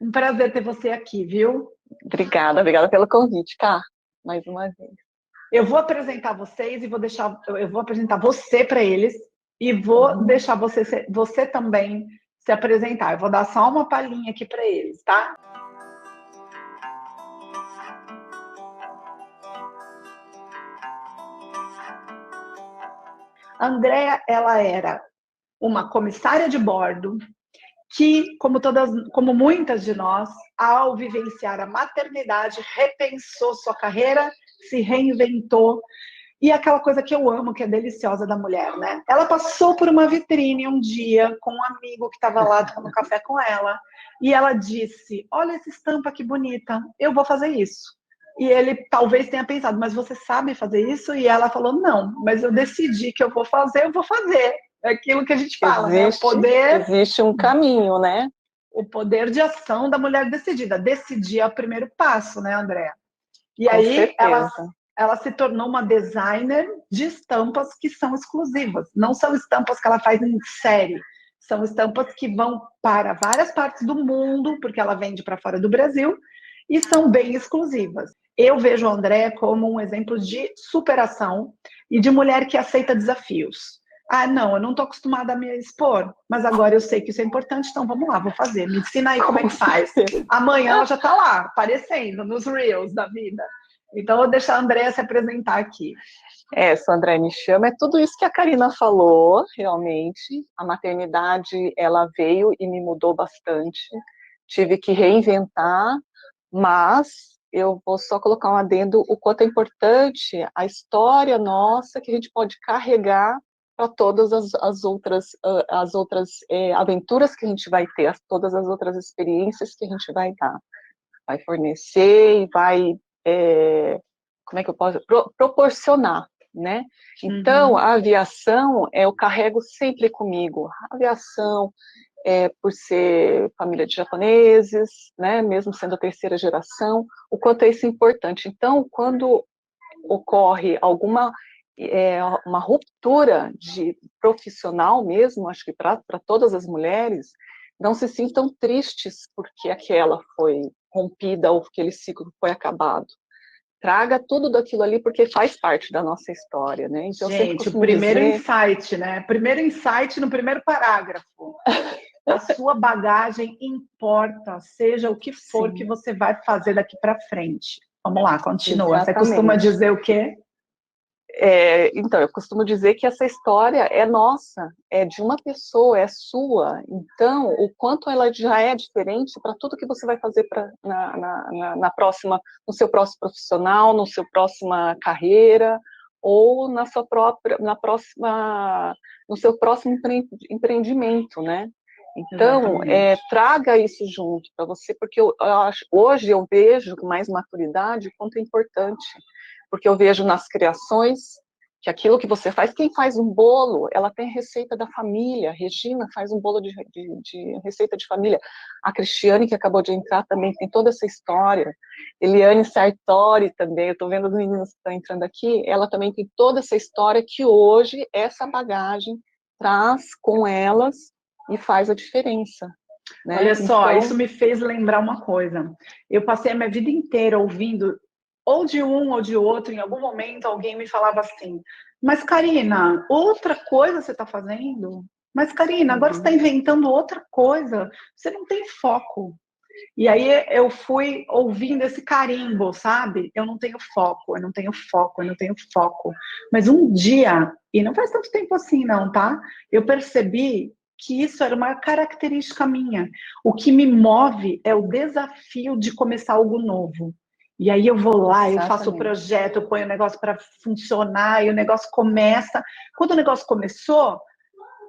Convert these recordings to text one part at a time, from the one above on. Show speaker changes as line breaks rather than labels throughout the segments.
Um prazer ter você aqui, viu?
Obrigada pelo convite, Cá, mais uma vez.
Eu vou apresentar vocês e eu vou apresentar você para eles e vou deixar você também se apresentar. Eu vou dar só uma palhinha aqui para eles, tá? A Andrea, ela era uma comissária de bordo que, como muitas de nós, ao vivenciar a maternidade, repensou sua carreira, se reinventou. E aquela coisa que eu amo, que é deliciosa da mulher, né? Ela passou por uma vitrine um dia com um amigo que estava lá tomando café com ela, e ela disse: olha essa estampa que bonita, eu vou fazer isso. E ele talvez tenha pensado: mas você sabe fazer isso? E ela falou: não, mas eu decidi que eu vou fazer, eu vou fazer. É aquilo que a gente fala, né?
Existe um caminho, né?
O poder de ação da mulher decidida. Decidir é o primeiro passo, né, Andréa? E
Com
aí
certeza.
ela se tornou uma designer de estampas que são exclusivas. Não são estampas que ela faz em série. São estampas que vão para várias partes do mundo, porque ela vende para fora do Brasil, e são bem exclusivas. Eu vejo a Andréa como um exemplo de superação e de mulher que aceita desafios. Ah, não, eu não estou acostumada a me expor, mas agora eu sei que isso é importante, então vamos lá, vou fazer. Me ensina aí como é que faz. Amanhã ela já está lá, aparecendo nos Reels da vida. Então, eu vou deixar a Andréa se apresentar aqui.
Sou Andréa me chama, é tudo isso que a Karina falou, realmente. A maternidade, ela veio e me mudou bastante. Tive que reinventar, mas eu vou só colocar um adendo, o quanto é importante a história nossa que a gente pode carregar para todas as outras aventuras que a gente vai ter, todas as outras experiências que a gente vai dar. Vai fornecer e vai, como é que eu posso, proporcionar, né? Então, a aviação, eu carrego sempre comigo. A aviação, por ser família de japoneses, né, mesmo sendo a terceira geração, o quanto é isso importante. Então, quando ocorre uma ruptura de profissional mesmo, acho que para todas as mulheres, não se sintam tristes porque aquela foi rompida ou aquele ciclo foi acabado. Traga tudo daquilo ali porque faz parte da nossa história, né? Então,
gente, o primeiro insight, né? Primeiro insight no primeiro parágrafo. A sua bagagem importa, seja o que for que você vai fazer daqui para frente. Vamos lá, continua.
Exatamente.
Você costuma dizer o quê?
Então, eu costumo dizer que essa história é nossa, é de uma pessoa, é sua. Então, o quanto ela já é diferente para tudo que você vai fazer na próxima, no seu próximo profissional, no seu próxima carreira, ou no seu próximo empreendimento, né? Então, traga isso junto para você, porque hoje eu vejo com mais maturidade o quanto é importante, porque eu vejo nas criações que aquilo que você faz, quem faz um bolo, ela tem receita da família, Regina faz um bolo de receita de família, a Cristiane, que acabou de entrar, também tem toda essa história, Eliane Sartori também, eu estou vendo as meninas que estão entrando aqui, ela também tem toda essa história que hoje essa bagagem traz com elas e faz a diferença. Né?
Olha só, isso me fez lembrar uma coisa. Eu passei a minha vida inteira ouvindo, ou de um ou de outro, em algum momento alguém me falava assim: mas Karina, outra coisa você está fazendo? Mas Karina, agora você está inventando outra coisa, você não tem foco. E aí eu fui ouvindo esse carimbo, sabe? Eu não tenho foco, eu não tenho foco, eu não tenho foco. Mas um dia, e não faz tanto tempo assim não, tá? Eu percebi que isso era uma característica minha. O que me move é o desafio de começar algo novo. E aí eu vou lá, eu faço o projeto, eu ponho o negócio para funcionar, e o negócio começa. Quando o negócio começou,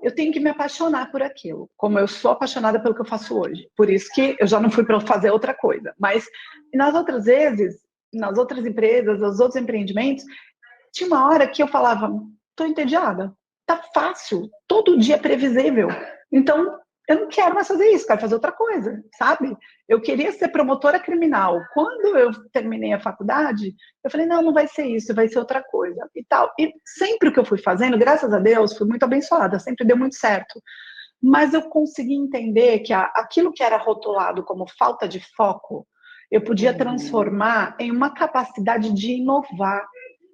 eu tenho que me apaixonar por aquilo, como eu sou apaixonada pelo que eu faço hoje. Por isso que eu já não fui para fazer outra coisa. Mas nas outras vezes, nas outras empresas, nos outros empreendimentos, tinha uma hora que eu falava: estou entediada, tá fácil, todo dia é previsível. Então, eu não quero mais fazer isso, quero fazer outra coisa, sabe? Eu queria ser promotora criminal. Quando eu terminei a faculdade, eu falei: não, não vai ser isso, vai ser outra coisa e tal. E sempre o que eu fui fazendo, graças a Deus, fui muito abençoada, sempre deu muito certo. mas eu consegui entender que aquilo que era rotulado como falta de foco, eu podia transformar em uma capacidade de inovar,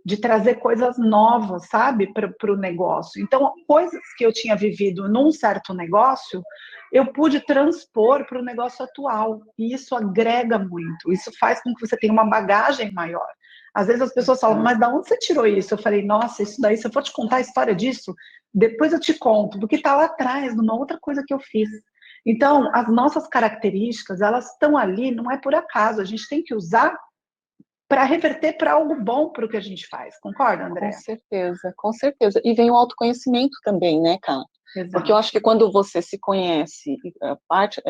de trazer coisas novas, sabe, para o negócio. Então, coisas que eu tinha vivido num certo negócio, eu pude transpor para o negócio atual. E isso agrega muito. Isso faz com que você tenha uma bagagem maior. Às vezes as pessoas falam, mas da onde você tirou isso? Eu falei, nossa, isso daí, se eu for te contar a história disso, depois eu te conto, porque está lá atrás, de uma outra coisa que eu fiz. Então, as nossas características, elas estão ali, não é por acaso. A gente tem que usar para reverter para algo bom para o que a gente faz. Concorda, André?
Com certeza, com certeza. E vem o autoconhecimento também, né, Cá? Porque eu
Exato.
acho que quando você se conhece,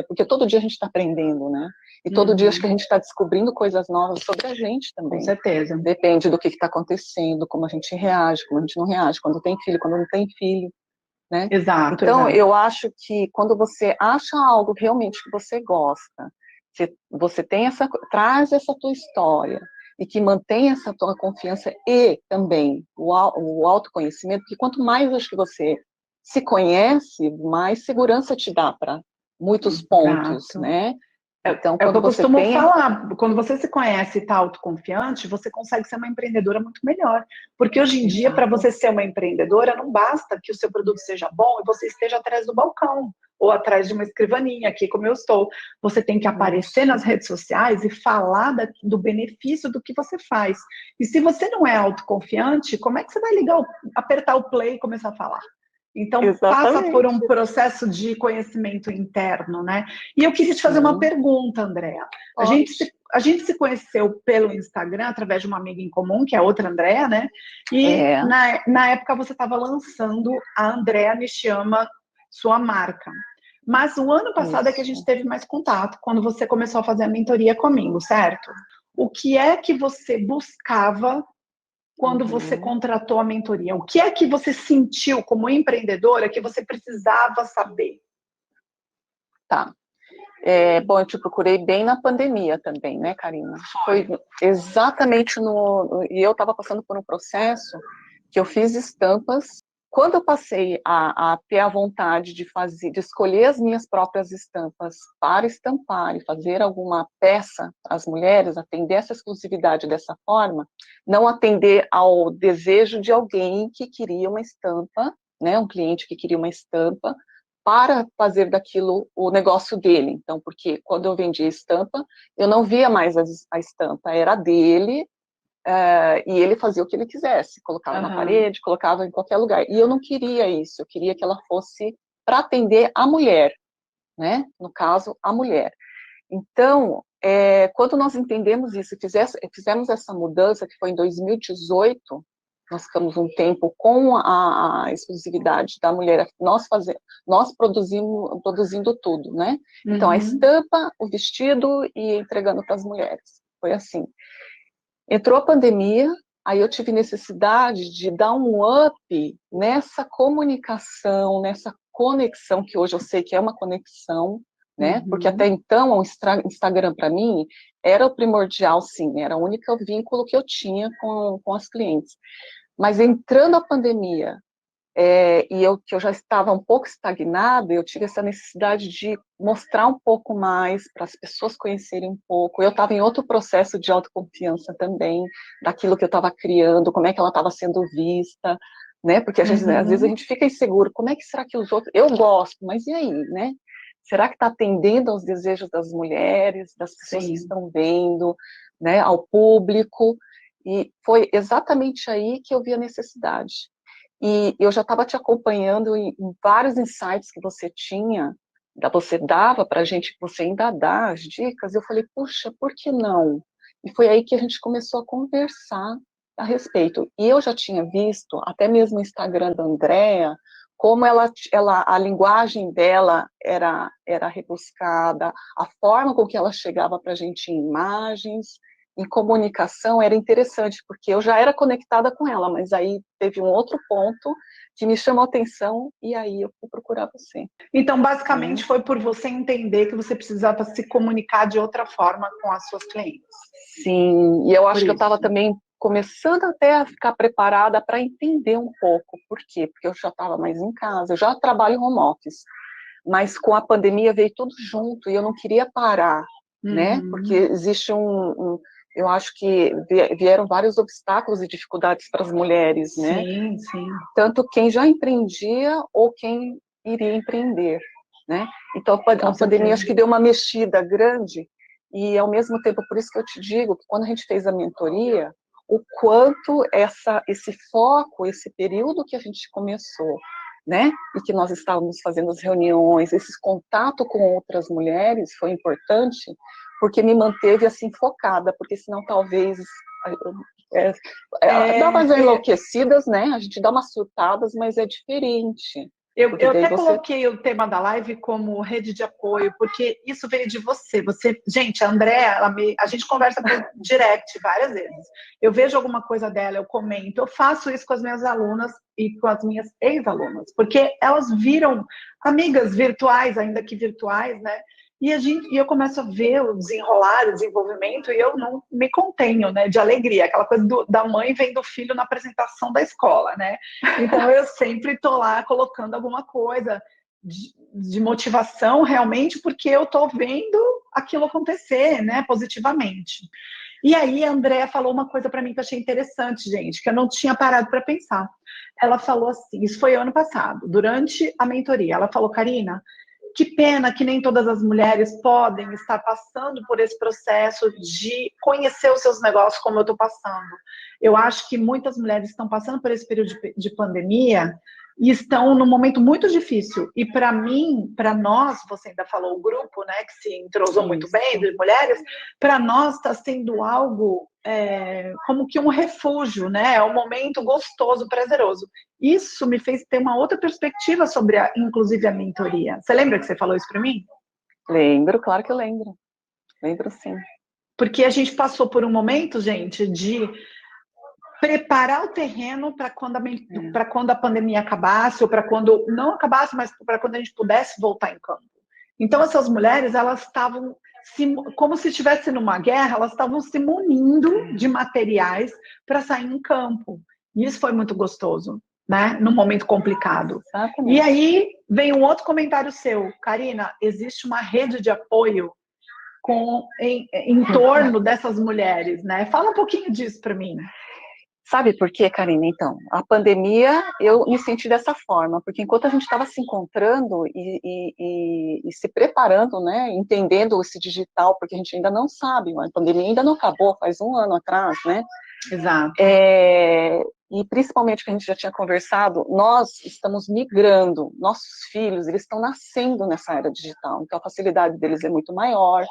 porque todo dia a gente está aprendendo, né? E todo dia acho que a gente está descobrindo coisas novas sobre a gente
Com
também.
certeza.
Depende do que está acontecendo, como a gente reage, como a gente não reage, quando tem filho, quando não tem filho, né?
Exato,
Então,
exato.
eu acho que quando você acha algo realmente que você gosta, que você tem traz essa tua história, e que mantém essa tua confiança e também o autoconhecimento, porque quanto mais acho que você se conhece, mais segurança te dá para muitos pontos,
Exato.
né? Então,
É o que
quando
eu
você
costumo
tem...
falar, quando você se conhece e está autoconfiante, você consegue ser uma empreendedora muito melhor. Porque hoje em dia, para
Exato.
você ser uma empreendedora, não basta que o seu produto seja bom e você esteja atrás do balcão ou atrás de uma escrivaninha, aqui como eu estou. Você tem que aparecer nas redes sociais e falar do benefício do que você faz. E se você não é autoconfiante, como é que você vai apertar o play e começar a falar? Então, passa por um
Exatamente.
processo de conhecimento interno, né? E eu queria te fazer uma
Sim,
pergunta, Andréa.
pode.
A gente se conheceu pelo Instagram, através de uma amiga em comum, que é outra Andréa, né? E
É,
na época você estava lançando a Andréa Me Chama, sua marca. Mas o ano passado é que a gente
isso.
teve mais contato, quando você começou a fazer a mentoria comigo, certo? O que é que você buscava quando você
Uhum.
contratou a mentoria? O que é que você sentiu como empreendedora que você precisava saber?
Tá. Bom, eu te procurei bem na pandemia também, né, Karina? Foi exatamente e eu estava passando por um processo que eu fiz estampas. Quando eu passei a ter a vontade de escolher as minhas próprias estampas para estampar e fazer alguma peça para as mulheres, atender essa exclusividade dessa forma, não atender ao desejo de alguém que queria uma estampa, né, um cliente que queria uma estampa, para fazer daquilo o negócio dele. Então, porque quando eu vendia estampa, eu não via mais a estampa, era dele, e ele fazia o que ele quisesse, colocava na parede, colocava em qualquer lugar. E eu não queria isso, eu queria que ela fosse para atender a mulher, né? No caso, a mulher. Então, quando nós entendemos isso, fizemos essa mudança, que foi em 2018, nós ficamos um tempo com a exclusividade da mulher, nós produzindo tudo, né? Então, a estampa, o vestido e entregando para as mulheres. Foi assim. Entrou a pandemia, aí eu tive necessidade de dar um up nessa comunicação, nessa conexão, que hoje eu sei que é uma conexão, né? Porque até então o Instagram para mim era o primordial, sim, era o único vínculo que eu tinha com as clientes. Mas entrando a pandemia, que eu já estava um pouco estagnada, eu tive essa necessidade de mostrar um pouco mais, para as pessoas conhecerem um pouco. Eu estava em outro processo de autoconfiança também, daquilo que eu estava criando, como é que ela estava sendo vista, né? Porque às vezes a gente fica inseguro, como é que será que os outros... Eu gosto, mas e aí, né? Será que está atendendo aos desejos das mulheres, das pessoas que
Sim.
estão vendo, né? Ao público? E foi exatamente aí que eu vi a necessidade. E eu já estava te acompanhando em vários insights que você tinha, você dava para a gente, que você ainda dá as dicas. Eu falei, puxa, por que não? E foi aí que a gente começou a conversar a respeito. E eu já tinha visto, até mesmo o Instagram da Andrea, como a linguagem dela era rebuscada, a forma com que ela chegava para a gente em imagens, em comunicação era interessante, porque eu já era conectada com ela, mas aí teve um outro ponto que me chamou a atenção, e aí eu fui procurar você.
Então, basicamente, foi por você entender que você precisava se comunicar de outra forma com as suas clientes.
Sim, e eu acho
Por
que eu estava
isso.
também começando até a ficar preparada para entender um pouco. Por quê? Porque eu já estava mais em casa, eu já trabalho em home office. mas com a pandemia veio tudo junto, e eu não queria parar, né,
Uhum.
porque existe eu acho que vieram vários obstáculos e dificuldades para as mulheres, né,
Sim, sim.
tanto quem já empreendia ou quem iria empreender, né, então
Com
a pandemia
certeza.
acho que deu uma mexida grande, e ao mesmo tempo, por isso que eu te digo, que quando a gente fez a mentoria, o quanto esse foco, esse período que a gente começou, né, e que nós estávamos fazendo as reuniões, esse contato com outras mulheres foi importante, porque me manteve assim focada, porque senão talvez é, dá umas
É,
enlouquecidas, né, a gente dá umas surtadas, mas é diferente, porque
eu
daí
até
você...
coloquei o tema da live como rede de apoio, porque isso veio de você. Gente, a Andréa, a gente conversa por direct várias vezes. Eu vejo alguma coisa dela, eu comento, eu faço isso com as minhas alunas e com as minhas ex-alunas, porque elas viram amigas virtuais, ainda que virtuais, né? E eu começo a ver o desenrolar, o desenvolvimento, e eu não me contenho, né, de alegria, aquela coisa da mãe vendo o filho na apresentação da escola, né? Então eu sempre estou lá colocando alguma coisa de motivação realmente, porque eu estou vendo aquilo acontecer, né, positivamente. E aí a Andrea falou uma coisa para mim que eu achei interessante, gente, que eu não tinha parado para pensar. Ela falou assim, isso foi ano passado, durante a mentoria. Ela falou, Karina, que pena que nem todas as mulheres podem estar passando por esse processo de conhecer os seus negócios como eu estou passando. Eu acho que muitas mulheres estão passando por esse período de pandemia e estão num momento muito difícil. E para mim, para nós, você ainda falou o grupo, né, que se entrosou muito bem,
Isso.
de mulheres, para nós está sendo algo como que um refúgio, né? É um momento gostoso, prazeroso. Isso me fez ter uma outra perspectiva sobre, inclusive, a mentoria. Você lembra que você falou isso para mim?
Lembro, claro que eu lembro. Lembro sim.
Porque a gente passou por um momento, gente, de preparar o terreno para quando a pandemia acabasse, ou para quando não acabasse, mas para quando a gente pudesse voltar em campo. Então, essas mulheres, elas estavam, como se estivesse numa guerra, elas estavam se munindo de materiais para sair em campo. E isso foi muito gostoso, né? Num momento complicado. E
Exatamente.
aí vem um outro comentário seu, Karina, existe uma rede de apoio em torno dessas mulheres, né? Fala um pouquinho disso para mim.
Sabe por quê, Karina? Então, a pandemia, eu me senti dessa forma, porque enquanto a gente estava se encontrando e se preparando, né, entendendo esse digital, porque a gente ainda não sabe, a pandemia ainda não acabou, faz um ano atrás, né?
Exato.
E principalmente que a gente já tinha conversado, nós estamos migrando, nossos filhos, eles estão nascendo nessa era digital, então a facilidade deles é muito maior.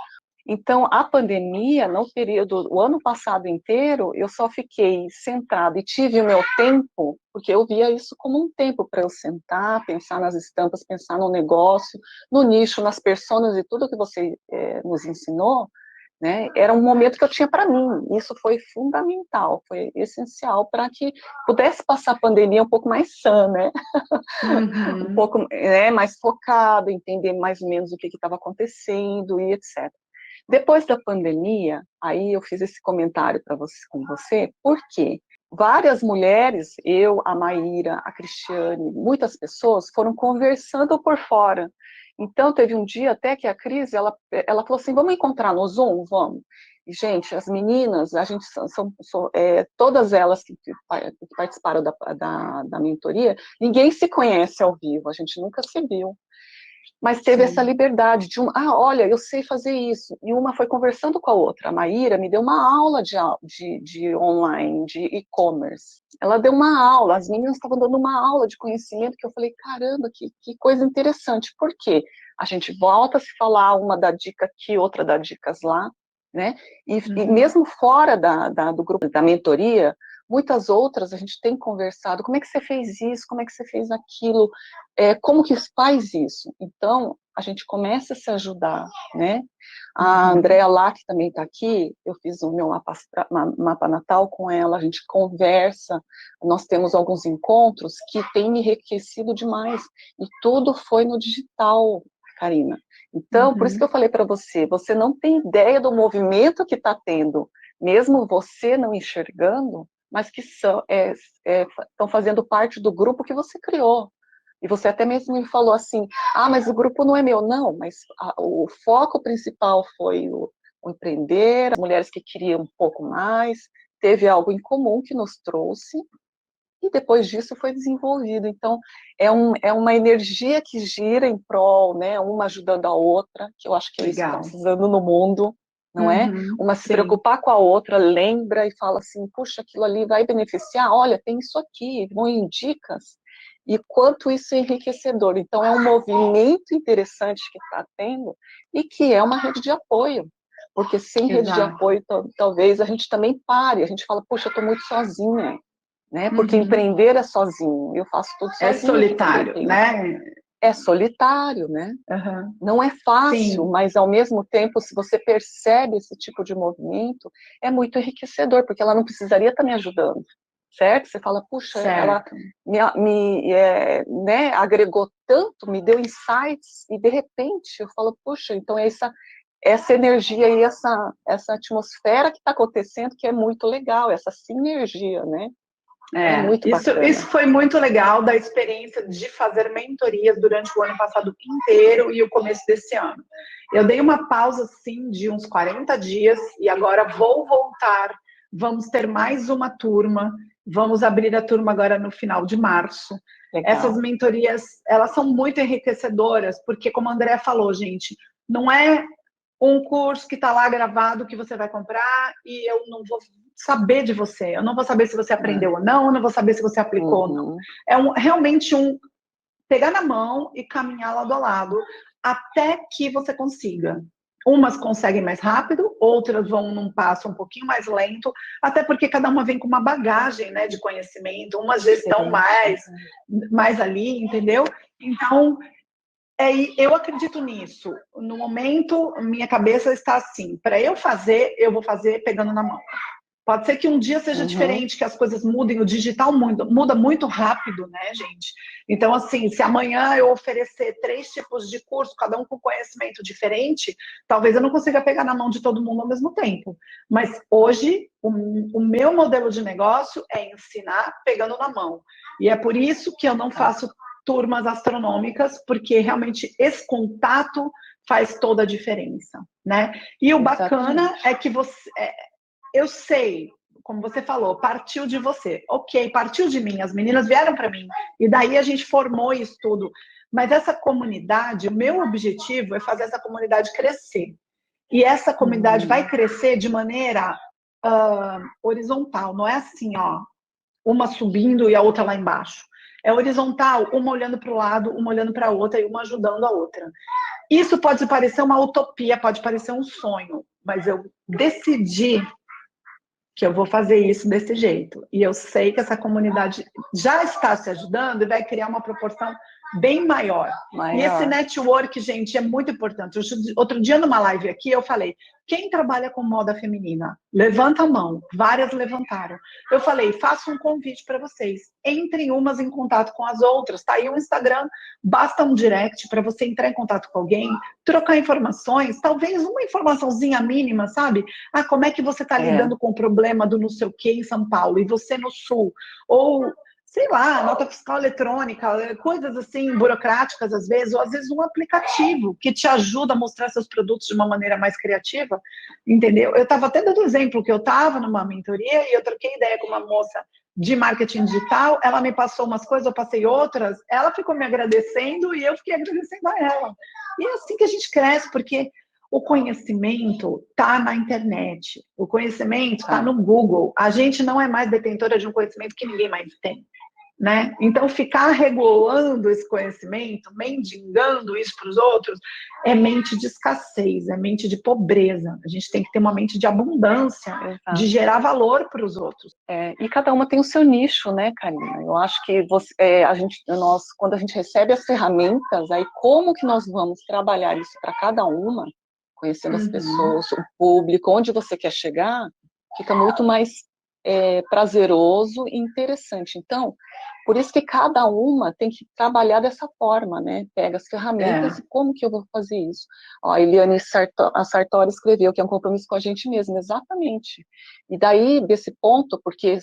Então, a pandemia, no período, o ano passado inteiro, eu só fiquei centrada e tive o meu tempo, porque eu via isso como um tempo para eu sentar, pensar nas estampas, pensar no negócio, no nicho, nas personas e tudo que você nos ensinou, né? Era um momento que eu tinha para mim. Isso foi fundamental, foi essencial para que pudesse passar a pandemia um pouco mais sã, né? Um
Uhum.
pouco mais focado, entender mais ou menos o que estava acontecendo e etc. Depois da pandemia, aí eu fiz esse comentário com você, porque várias mulheres, eu, a Maíra, a Cristiane, muitas pessoas foram conversando por fora. Então, teve um dia até que a Cris, ela falou assim, vamos encontrar no Zoom? Vamos. E, gente, as meninas, a gente todas elas que participaram da mentoria, ninguém se conhece ao vivo, a gente nunca se viu. Mas teve essa
Sim.
liberdade de olha, eu sei fazer isso. E uma foi conversando com a outra. A Maíra me deu uma aula de online, de e-commerce. Ela deu uma aula, as meninas estavam dando uma aula de conhecimento que eu falei, caramba, que coisa interessante. Por quê? A gente volta a se falar, uma dá dica aqui, outra dá dicas lá, né? E mesmo fora do grupo da mentoria, muitas outras a gente tem conversado, como é que você fez isso, como é que você fez aquilo, como que faz isso? Então, a gente começa a se ajudar, né? A Andrea lá, que também está aqui, eu fiz o meu mapa natal com ela, a gente conversa, nós temos alguns encontros que têm me enriquecido demais, e tudo foi no digital, Karina. Então, por isso que eu falei para você, você não tem ideia do movimento que está tendo, mesmo você não enxergando, mas que estão fazendo parte do grupo que você criou. E você até mesmo me falou assim, mas o grupo não é meu. Não, mas o foco principal foi o empreender, as mulheres que queriam um pouco mais, teve algo em comum que nos trouxe, e depois disso foi desenvolvido. Então, é uma energia que gira em prol, né, uma ajudando a outra, que eu acho que é isso que está
Legal.
precisando no mundo, não é? Uma se
Sim,
preocupar com a outra, lembra e fala assim, puxa, aquilo ali vai beneficiar, olha, tem isso aqui, vão em dicas, e quanto isso é enriquecedor. Então, é um movimento interessante que está tendo, e que é uma rede de apoio, porque sem rede de
exato.
apoio, talvez a gente também pare, a gente fala, puxa, eu estou muito sozinha, né? Porque empreender é sozinho, eu faço tudo
É
sozinho, porque eu
solitário,
tenho...
né?
É solitário, né?
Uhum.
Não é fácil,
Sim,
mas ao mesmo tempo, se você percebe esse tipo de movimento, é muito enriquecedor, porque ela não precisaria estar me ajudando, certo? Você fala, puxa, ela
certo.
né, agregou tanto, me deu insights, e de repente eu falo, puxa, então é essa energia e essa atmosfera que está acontecendo que é muito legal, essa sinergia, né? É muito
Isso
bacana.
foi muito legal da experiência de fazer mentorias durante o ano passado inteiro e o começo desse ano. Eu dei uma pausa, sim, de uns 40 dias e agora vou voltar. Vamos ter mais uma turma. Vamos abrir a turma agora no final de março.
Legal.
Essas mentorias, elas são muito enriquecedoras, porque, como a Andrea falou, gente, não é um curso que está lá gravado que você vai comprar e eu não vou saber de você. Eu não vou saber se você aprendeu ou não, eu não vou saber se você aplicou ou não. É realmente pegar na mão e caminhar lado a lado até que você consiga. Umas conseguem mais rápido, outras vão num passo um pouquinho mais lento, até porque cada uma vem com uma bagagem, né, de conhecimento, umas vezes estão mais ali, entendeu? Então, eu acredito nisso. No momento, minha cabeça está assim: para eu fazer, eu vou fazer pegando na mão. Pode ser que um dia seja diferente, que as coisas mudem, o digital muda muito rápido, né, gente? Então, assim, se amanhã eu oferecer 3 tipos de curso, cada um com conhecimento diferente, talvez eu não consiga pegar na mão de todo mundo ao mesmo tempo. Mas hoje, o meu modelo de negócio é ensinar pegando na mão. E é por isso que eu não faço turmas astronômicas, porque realmente esse contato faz toda a diferença, né? E o bacana é que eu sei, como você falou, partiu de você. Ok, partiu de mim, as meninas vieram para mim. E daí a gente formou isso tudo. Mas essa comunidade, o meu objetivo é fazer essa comunidade crescer. E essa comunidade vai crescer de maneira horizontal. Não é assim, ó, uma subindo e a outra lá embaixo. É horizontal, uma olhando para o lado, uma olhando para a outra e uma ajudando a outra. Isso pode parecer uma utopia, pode parecer um sonho, mas eu decidi que eu vou fazer isso desse jeito. E eu sei que essa comunidade já está se ajudando e vai criar uma proporção bem maior. E esse network, gente, é muito importante. Outro dia, numa live aqui, eu falei, quem trabalha com moda feminina? Levanta a mão. Várias levantaram. Eu falei, faço um convite para vocês. Entrem umas em contato com as outras. Tá aí o Instagram, basta um direct para você entrar em contato com alguém, trocar informações, talvez uma informaçãozinha mínima, sabe? Como é que você está lidando com o problema do não sei o quê em São Paulo e você no Sul? Ou sei lá, nota fiscal eletrônica, coisas assim, burocráticas às vezes, ou às vezes um aplicativo que te ajuda a mostrar seus produtos de uma maneira mais criativa, entendeu? Eu estava até dando exemplo que eu estava numa mentoria e eu troquei ideia com uma moça de marketing digital, ela me passou umas coisas, eu passei outras, ela ficou me agradecendo e eu fiquei agradecendo a ela. E é assim que a gente cresce, porque o conhecimento está na internet, o conhecimento está no Google. A gente não é mais detentora de um conhecimento que ninguém mais tem. Né? Então, ficar regulando esse conhecimento, mendigando isso para os outros, é mente de escassez, é mente de pobreza. A gente tem que ter uma mente de abundância, de gerar valor para os outros.
E cada uma tem o seu nicho, né, Karina? Eu acho que quando a gente recebe as ferramentas, aí como que nós vamos trabalhar isso para cada uma, conhecendo as pessoas, o público, onde você quer chegar, fica muito mais prazeroso e interessante. Então, por isso que cada uma tem que trabalhar dessa forma, né? Pega as ferramentas e como que eu vou fazer isso? Ó, a Eliane Sartori escreveu que é um compromisso com a gente mesmo, exatamente. E daí, desse ponto, porque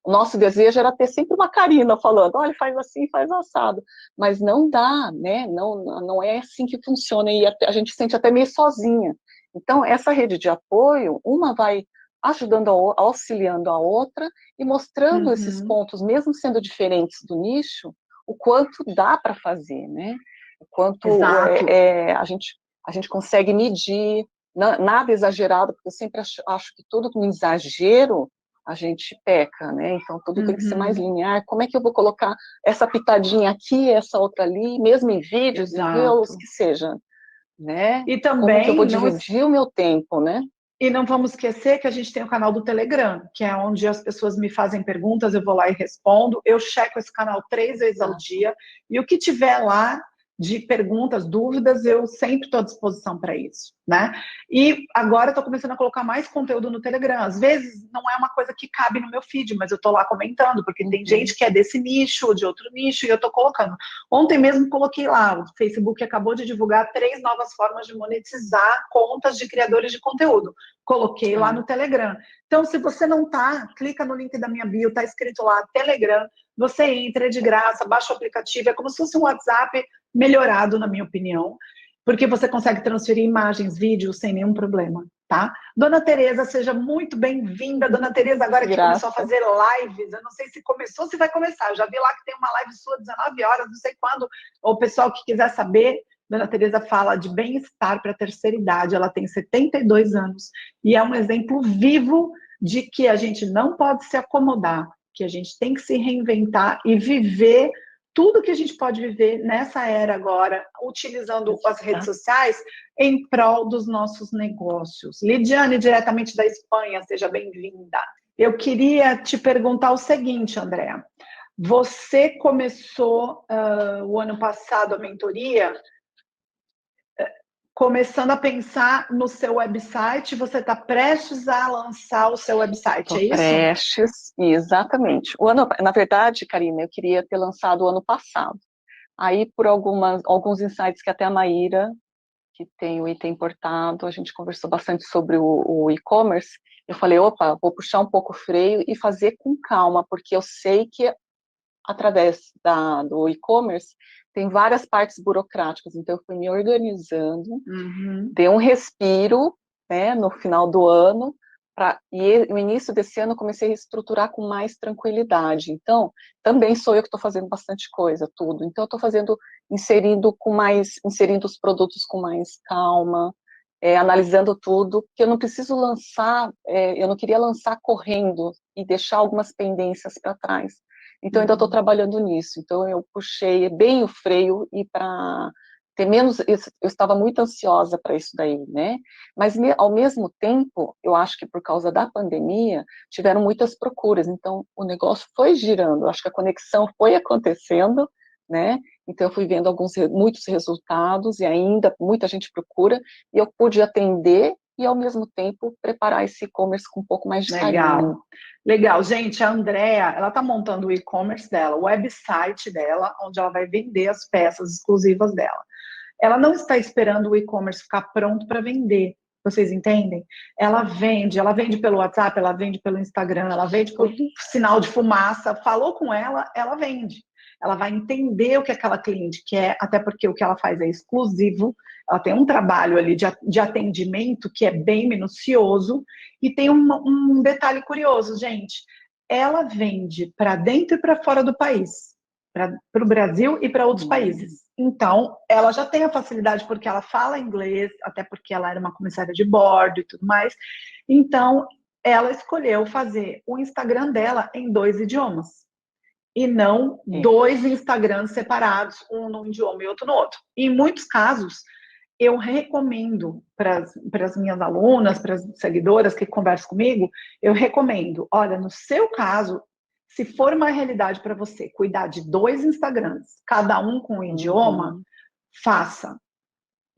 o nosso desejo era ter sempre uma Karina falando, olha, faz assim, faz assado. Mas não dá, né? Não é assim que funciona, e a gente se sente até meio sozinha. Então, essa rede de apoio, uma vai ajudando, auxiliando a outra e mostrando esses pontos, mesmo sendo diferentes do nicho, o quanto dá para fazer, né? O quanto a gente consegue medir, nada exagerado, porque eu sempre acho que tudo com exagero a gente peca, né? Então tudo tem que ser mais linear. Como é que eu vou colocar essa pitadinha aqui, essa outra ali, mesmo em vídeos, em reels, que seja, né?
E
Como que eu
também
vou dividir o meu tempo, né?
E não vamos esquecer que a gente tem o canal do Telegram, que é onde as pessoas me fazem perguntas, eu vou lá e respondo. Eu checo esse canal 3 vezes ao dia, e o que tiver lá de perguntas, dúvidas, eu sempre estou à disposição para isso, né? E agora eu estou começando a colocar mais conteúdo no Telegram. Às vezes não é uma coisa que cabe no meu feed, mas eu estou lá comentando, porque tem gente que é desse nicho ou de outro nicho, e eu estou colocando. Ontem mesmo coloquei lá, o Facebook acabou de divulgar 3 novas formas de monetizar contas de criadores de conteúdo. Coloquei lá no Telegram. Então, se você não tá, clica no link da minha bio, tá escrito lá, Telegram, você entra, é de graça, baixa o aplicativo, é como se fosse um WhatsApp melhorado, na minha opinião, porque você consegue transferir imagens, vídeos, sem nenhum problema, tá? Dona Tereza, seja muito bem-vinda. Dona Tereza, agora que começou a fazer lives, eu não sei se começou, se vai começar, eu já vi lá que tem uma live sua, 19 horas, não sei quando, o pessoal que quiser saber, Dona Tereza fala de bem-estar para a terceira idade, ela tem 72 anos, e é um exemplo vivo de que a gente não pode se acomodar, que a gente tem que se reinventar e viver tudo que a gente pode viver nessa era agora, utilizando as redes sociais em prol dos nossos negócios. Lidiane, diretamente da Espanha, seja bem-vinda. Eu queria te perguntar o seguinte, Andréa. Você começou o ano passado a mentoria começando a pensar no seu website, você está prestes a lançar o seu website, é isso?
Prestes, exatamente. Na verdade, Karina, eu queria ter lançado o ano passado. Aí, por alguns insights que até a Maíra, que tem o item importado, a gente conversou bastante sobre o e-commerce, eu falei, opa, vou puxar um pouco o freio e fazer com calma, porque eu sei que através do e-commerce tem várias partes burocráticas, então eu fui me organizando, dei um respiro, né, no final do ano, e no início desse ano eu comecei a estruturar com mais tranquilidade. Então, também sou eu que estou fazendo bastante coisa, tudo. Então, eu estou inserindo os produtos com mais calma, analisando tudo, porque eu não preciso lançar, eu não queria lançar correndo e deixar algumas pendências para trás. Então, ainda estou trabalhando nisso. Então, eu puxei bem o freio e para ter menos... Eu estava muito ansiosa para isso daí, né? Mas, ao mesmo tempo, eu acho que por causa da pandemia, tiveram muitas procuras. Então, o negócio foi girando. Eu acho que a conexão foi acontecendo, né? Então, eu fui vendo muitos resultados e ainda muita gente procura. E eu pude atender e, ao mesmo tempo, preparar esse e-commerce com um pouco mais de carinho.
Legal. Gente, a Andréa, ela está montando o e-commerce dela, o website dela, onde ela vai vender as peças exclusivas dela. Ela não está esperando o e-commerce ficar pronto para vender, vocês entendem? Ela vende pelo WhatsApp, ela vende pelo Instagram, ela vende por sinal de fumaça, falou com ela vende. Ela vai entender o que aquela cliente quer, até porque o que ela faz é exclusivo, ela tem um trabalho ali de atendimento que é bem minucioso, e tem um detalhe curioso, gente, ela vende para dentro e para fora do país, para o Brasil e para outros países. Então, ela já tem a facilidade porque ela fala inglês, até porque ela era uma comissária de bordo e tudo mais. Então, ela escolheu fazer o Instagram dela em 2 idiomas. E não 2 Instagrams separados, um num idioma e outro no outro. E, em muitos casos, eu recomendo para as minhas alunas, para as seguidoras que conversam comigo, eu recomendo, olha, no seu caso, se for uma realidade para você cuidar de 2 Instagrams, cada um com um idioma, faça.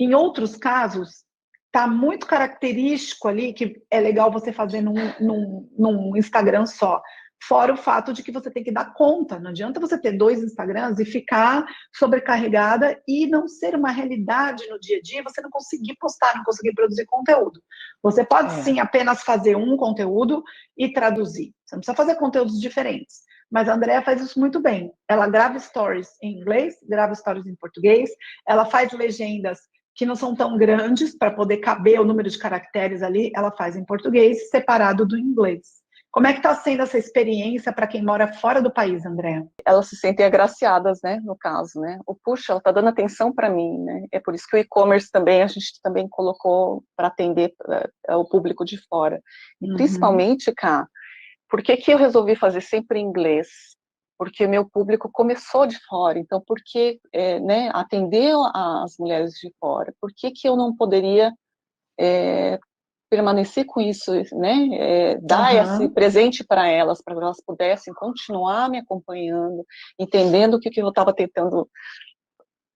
Em outros casos, tá muito característico ali, que é legal você fazer num Instagram só. Fora o fato de que você tem que dar conta. Não adianta você ter 2 Instagrams e ficar sobrecarregada e não ser uma realidade no dia a dia, você não conseguir postar, não conseguir produzir conteúdo. Você pode sim apenas fazer um conteúdo e traduzir. Você não precisa fazer conteúdos diferentes. Mas a Andrea faz isso muito bem. Ela grava stories em inglês, grava stories em português, ela faz legendas que não são tão grandes para poder caber o número de caracteres ali, ela faz em português, separado do inglês. Como é que está sendo essa experiência para quem mora fora do país, André?
Elas se sentem agraciadas, né, no caso, né? Puxa, ela está dando atenção para mim, né? É por isso que o e-commerce também, a gente também colocou para atender o público de fora. E principalmente, Cá, por que eu resolvi fazer sempre em inglês? Porque o meu público começou de fora, então por que, né, atender as mulheres de fora? Por que eu não poderia permanecer com isso, né, dar esse presente para elas pudessem continuar me acompanhando, entendendo o que eu estava tentando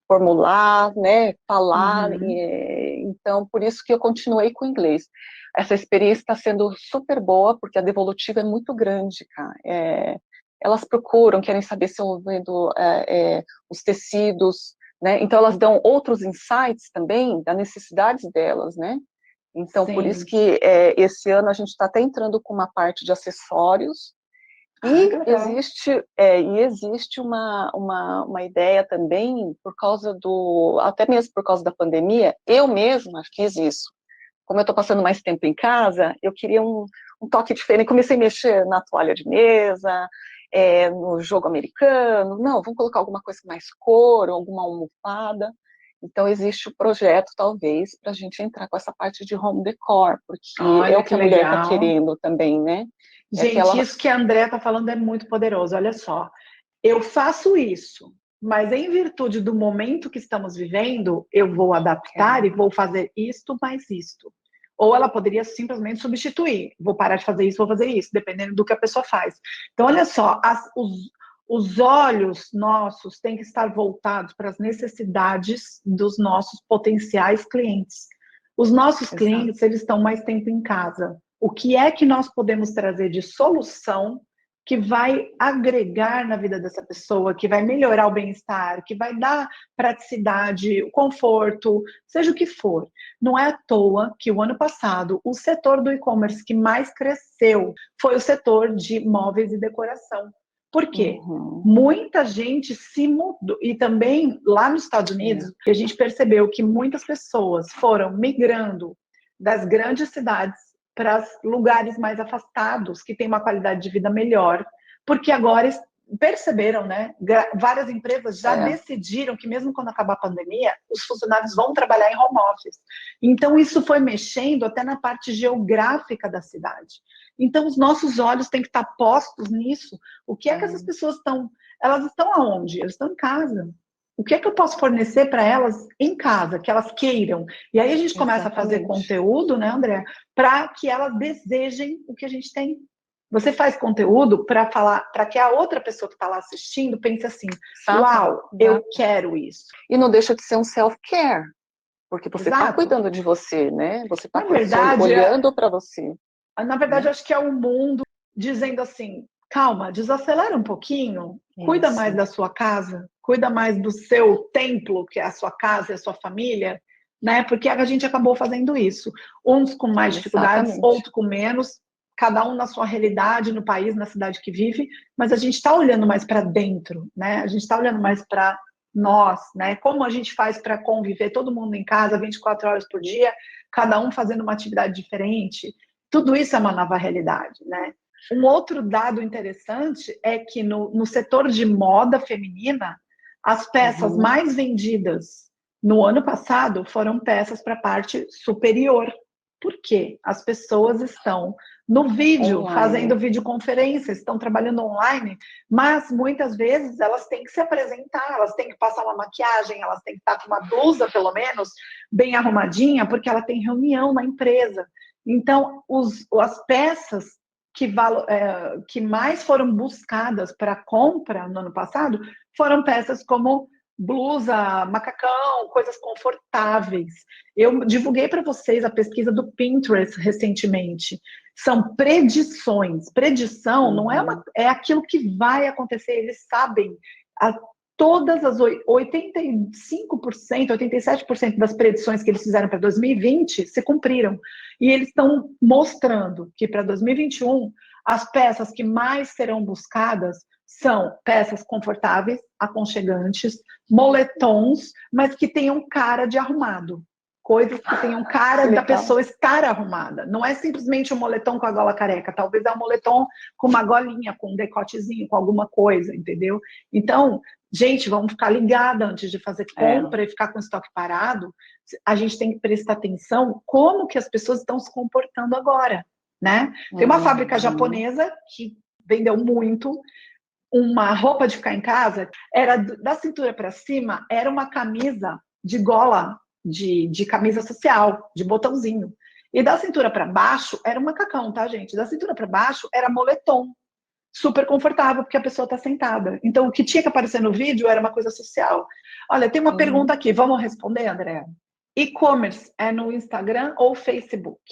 formular, né, falar, então por isso que eu continuei com o inglês. Essa experiência está sendo super boa, porque a devolutiva é muito grande, cara. Elas procuram, querem saber se eu vendo os tecidos, né, então elas dão outros insights também das necessidades delas, né. Então, por isso que esse ano a gente está até entrando com uma parte de acessórios, existe uma ideia também, até mesmo por causa da pandemia, eu mesma fiz isso. Como eu estou passando mais tempo em casa, eu queria um toque diferente, comecei a mexer na toalha de mesa, no jogo americano, não, vamos colocar alguma coisa mais cor, alguma almofada. Então, existe o projeto, talvez, para a gente entrar com essa parte de home decor, porque é o que a mulher está querendo também, né?
Gente, isso que a Andrea está falando é muito poderoso. Olha só, eu faço isso, mas em virtude do momento que estamos vivendo, eu vou adaptar e vou fazer isto mais isto. Ou ela poderia simplesmente substituir. Vou parar de fazer isso, vou fazer isso, dependendo do que a pessoa faz. Então, olha só, os olhos nossos têm que estar voltados para as necessidades dos nossos potenciais clientes. Os nossos clientes, eles estão mais tempo em casa. O que é que nós podemos trazer de solução que vai agregar na vida dessa pessoa, que vai melhorar o bem-estar, que vai dar praticidade, conforto, seja o que for. Não é à toa que o ano passado o setor do e-commerce que mais cresceu foi o setor de móveis e decoração. Por quê? Muita gente se mudou, e também lá nos Estados Unidos, a gente percebeu que muitas pessoas foram migrando das grandes cidades para lugares mais afastados, que têm uma qualidade de vida melhor, porque agora perceberam, né? Várias empresas já decidiram que mesmo quando acabar a pandemia, os funcionários vão trabalhar em home office. Então, isso foi mexendo até na parte geográfica da cidade. Então, os nossos olhos têm que estar postos nisso. O que é que essas pessoas estão... Elas estão aonde? Elas estão em casa. O que é que eu posso fornecer para elas em casa, que elas queiram? E aí a gente começa a fazer conteúdo, né, André? Para que elas desejem o que a gente tem. Você faz conteúdo para falar, para que a outra pessoa que está lá assistindo pense assim: uau, eu quero isso.
E não deixa de ser um self-care, porque você está cuidando de você, né? Você está olhando para você.
Na verdade, acho que é o mundo dizendo assim: calma, desacelera um pouquinho, cuida mais da sua casa, cuida mais do seu templo, que é a sua casa e a sua família, né? Porque a gente acabou fazendo isso. Uns com mais dificuldades, outros com menos, cada um na sua realidade, no país, na cidade que vive, mas a gente está olhando mais para dentro, né? A gente está olhando mais para nós, né? Como a gente faz para conviver todo mundo em casa 24 horas por dia, cada um fazendo uma atividade diferente. Tudo isso é uma nova realidade, né? Um outro dado interessante é que no setor de moda feminina, as peças mais vendidas no ano passado foram peças para a parte superior. Por quê? As pessoas estão no vídeo, fazendo videoconferências, estão trabalhando online, mas muitas vezes elas têm que se apresentar, elas têm que passar uma maquiagem, elas têm que estar com uma blusa, pelo menos, bem arrumadinha, porque ela tem reunião na empresa. Então, as peças que mais foram buscadas para compra no ano passado foram peças como blusa, macacão, coisas confortáveis. Eu divulguei para vocês a pesquisa do Pinterest recentemente. São predições. Predição não é aquilo que vai acontecer. Eles sabem todas as 85%, 87% das predições que eles fizeram para 2020 se cumpriram. E eles estão mostrando que para 2021 as peças que mais serão buscadas são peças confortáveis, aconchegantes, moletons, mas que tenham cara de arrumado. Coisas que tenham cara da pessoa estar arrumada. Não é simplesmente um moletom com a gola careca. Talvez é um moletom com uma golinha, com um decotezinho, com alguma coisa, entendeu? Então, gente, vamos ficar ligada antes de fazer compra e ficar com o estoque parado. A gente tem que prestar atenção como que as pessoas estão se comportando agora, né? Tem uma fábrica japonesa que vendeu muito, uma roupa de ficar em casa, era da cintura para cima, era uma camisa de gola, de camisa social, de botãozinho. E da cintura para baixo, era um macacão, tá, gente? Da cintura para baixo, era moletom. Super confortável, porque a pessoa está sentada. Então, o que tinha que aparecer no vídeo era uma coisa social. Olha, tem uma pergunta aqui, vamos responder, André? E-commerce é no Instagram ou Facebook?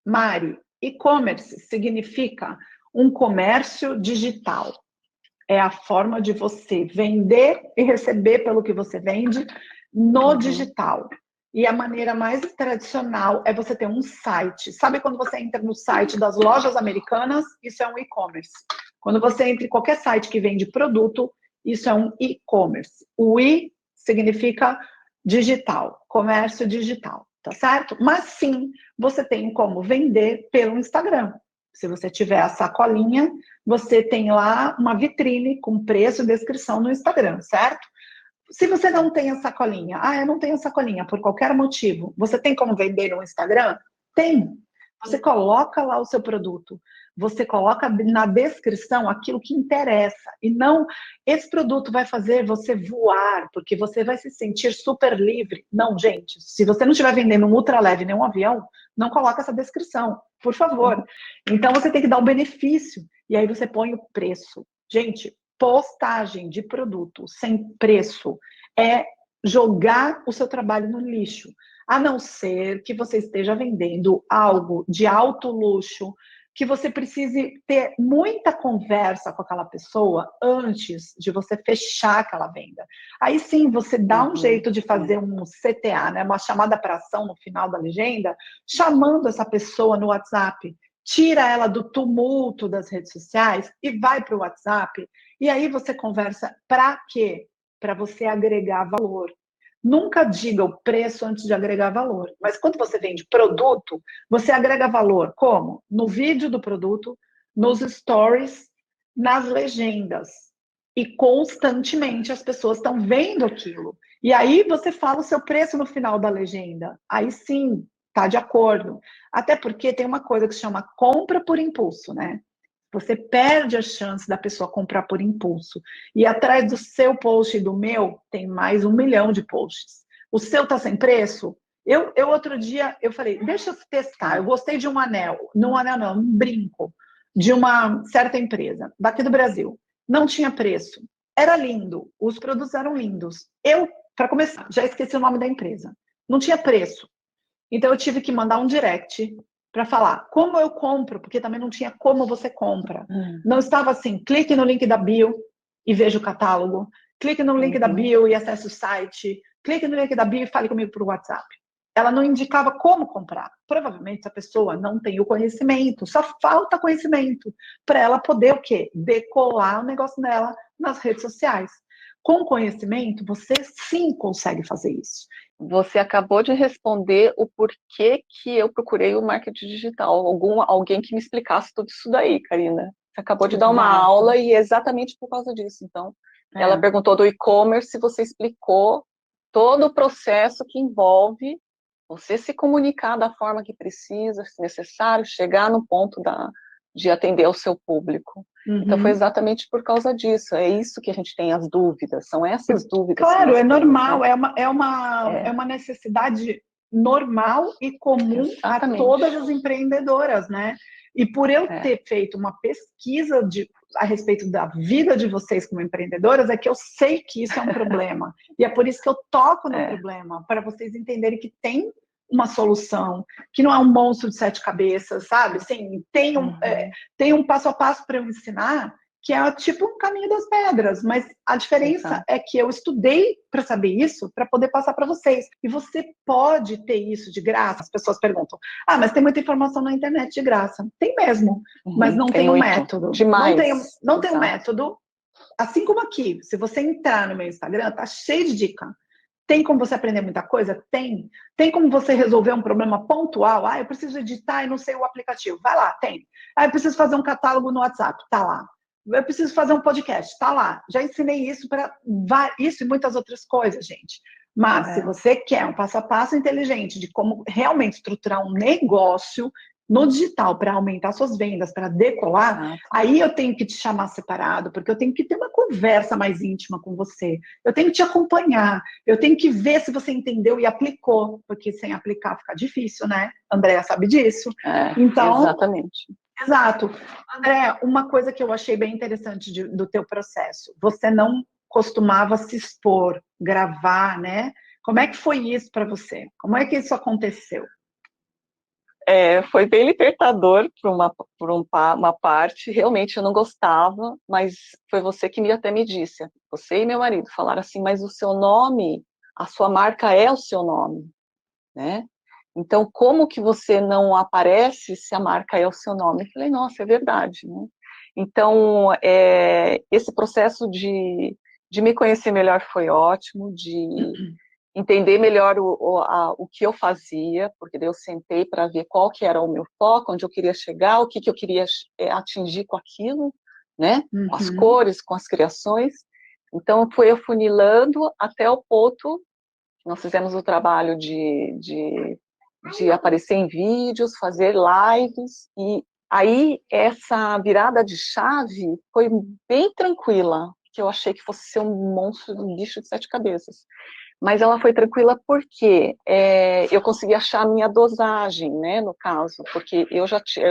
Mari, e-commerce significa um comércio digital. É a forma de você vender e receber pelo que você vende no digital. E a maneira mais tradicional é você ter um site. Sabe quando você entra no site das lojas americanas? Isso é um e-commerce. Quando você entra em qualquer site que vende produto, isso é um e-commerce. O i significa digital, comércio digital, tá certo? Mas sim, você tem como vender pelo Instagram. Se você tiver a sacolinha, você tem lá uma vitrine com preço e descrição no Instagram, certo? Se você não tem a sacolinha, eu não tenho sacolinha por qualquer motivo, você tem como vender no Instagram? Tem. Você coloca lá o seu produto, você coloca na descrição aquilo que interessa, e não, esse produto vai fazer você voar, porque você vai se sentir super livre. Não, gente, se você não estiver vendendo um ultraleve nem um avião, não coloca essa descrição, por favor. Então, você tem que dar o benefício, e aí você põe o preço. Gente, postagem de produto sem preço é jogar o seu trabalho no lixo. A não ser que você esteja vendendo algo de alto luxo, que você precise ter muita conversa com aquela pessoa antes de você fechar aquela venda. Aí sim, você dá um jeito de fazer um CTA, né, uma chamada para ação no final da legenda, chamando essa pessoa no WhatsApp, tira ela do tumulto das redes sociais e vai para o WhatsApp, e aí você conversa para quê? Para você agregar valor. Nunca diga o preço antes de agregar valor. Mas quando você vende produto, você agrega valor. Como? No vídeo do produto, nos stories, nas legendas. E constantemente as pessoas estão vendo aquilo. E aí você fala o seu preço no final da legenda. Aí sim, está de acordo. Até porque tem uma coisa que se chama compra por impulso, né? Você perde a chance da pessoa comprar por impulso. E atrás do seu post e do meu, tem mais 1 milhão de posts. O seu tá sem preço? Eu outro dia, eu falei, deixa eu testar. Eu gostei de um anel. Não um anel, não, um brinco. De uma certa empresa, daqui do Brasil. Não tinha preço. Era lindo. Os produtos eram lindos. Eu, para começar, já esqueci o nome da empresa. Não tinha preço. Então, eu tive que mandar um direct para falar como eu compro, porque também não tinha como você compra. Não estava assim, clique no link da bio e veja o catálogo, clique no link da bio e acesse o site, clique no link da bio e fale comigo por WhatsApp. Ela não indicava como comprar. Provavelmente essa pessoa não tem o conhecimento, só falta conhecimento para ela poder o quê? Decolar o negócio dela nas redes sociais. Com conhecimento, você sim consegue fazer isso.
Você acabou de responder o porquê que eu procurei o marketing digital. Alguém que me explicasse tudo isso daí, Karina. Você acabou de dar uma aula e é exatamente por causa disso. Então, ela perguntou do e-commerce, você explicou todo o processo que envolve você se comunicar da forma que precisa, se necessário, chegar no ponto de atender ao seu público. Então, foi exatamente por causa disso. É isso que a gente tem as dúvidas, são essas dúvidas.
Claro, é normal, né? é uma necessidade normal e comum a todas as empreendedoras, né? E por eu ter feito uma pesquisa a respeito da vida de vocês como empreendedoras é que eu sei que isso é um problema. E é por isso que eu toco no problema, para vocês entenderem que tem uma solução, que não é um monstro de 7 cabeças, sabe? Assim, tem um passo a passo para eu ensinar, que é tipo um caminho das pedras, mas a diferença é que eu estudei para saber isso, para poder passar para vocês. E você pode ter isso de graça. As pessoas perguntam, mas tem muita informação na internet de graça. Tem mesmo, mas não tem um método.
Demais.
Não tem um método. Assim como aqui, se você entrar no meu Instagram, tá cheio de dica. Tem como você aprender muita coisa? Tem. Tem como você resolver um problema pontual? Eu preciso editar e não sei o aplicativo. Vai lá, tem. Eu preciso fazer um catálogo no WhatsApp. Tá lá. Eu preciso fazer um podcast, tá lá. Já ensinei isso para isso e muitas outras coisas, gente. Mas se você quer um passo a passo inteligente de como realmente estruturar um negócio no digital para aumentar suas vendas, para decolar, aí eu tenho que te chamar separado, porque eu tenho que ter uma conversa mais íntima com você. Eu tenho que te acompanhar, eu tenho que ver se você entendeu e aplicou, porque sem aplicar fica difícil, né? Andréa sabe disso.
Então, exatamente.
Exato. André, uma coisa que eu achei bem interessante do teu processo, você não costumava se expor, gravar, né? Como é que foi isso para você? Como é que isso aconteceu?
Foi bem libertador por uma parte, realmente eu não gostava, mas foi você que até me disse, você e meu marido falaram assim, mas o seu nome, a sua marca é o seu nome, né? Então, como que você não aparece se a marca é o seu nome? Eu falei, nossa, é verdade, né? Então, esse processo de me conhecer melhor foi ótimo, de entender melhor o que eu fazia, porque daí eu sentei para ver qual que era o meu foco, onde eu queria chegar, o que eu queria atingir com aquilo, né? Com as cores, com as criações. Então, foi afunilando até o ponto que nós fizemos o trabalho de aparecer em vídeos, fazer lives, e aí essa virada de chave foi bem tranquila, que eu achei que fosse ser um monstro, um bicho de 7 cabeças. Mas ela foi tranquila porque eu consegui achar a minha dosagem, né, no caso, porque eu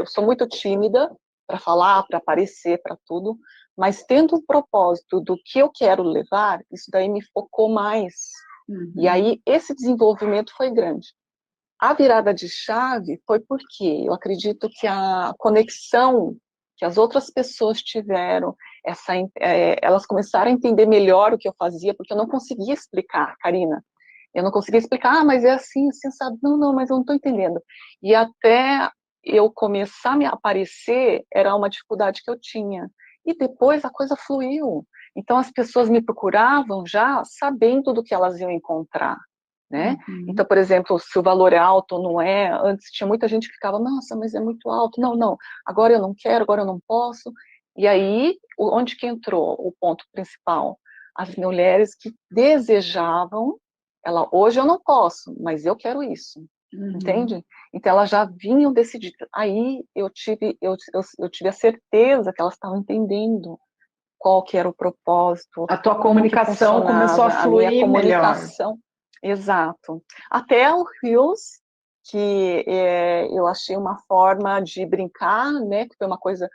sou muito tímida para falar, para aparecer, para tudo, mas tendo um propósito do que eu quero levar, isso daí me focou mais. E aí esse desenvolvimento foi grande. A virada de chave foi porque eu acredito que a conexão que as outras pessoas tiveram, elas começaram a entender melhor o que eu fazia, porque eu não conseguia explicar, Karina. Eu não conseguia explicar, mas é assim, sabe? Não, mas eu não estou entendendo. E até eu começar a me aparecer, era uma dificuldade que eu tinha. E depois a coisa fluiu. Então as pessoas me procuravam já sabendo do que elas iam encontrar. Né? Então, por exemplo, se o valor é alto ou não é, antes tinha muita gente que ficava, nossa, mas é muito alto, não, agora eu não quero, agora eu não posso, e aí, onde que entrou o ponto principal? As mulheres que desejavam, hoje eu não posso, mas eu quero isso, entende? Então, elas já vinham decididas, aí eu tive a certeza que elas estavam entendendo qual que era o propósito,
a tua comunicação começou a fluir
a minha comunicação, melhor. Exato. Até o Reels, que eu achei uma forma de brincar, né, que foi uma coisa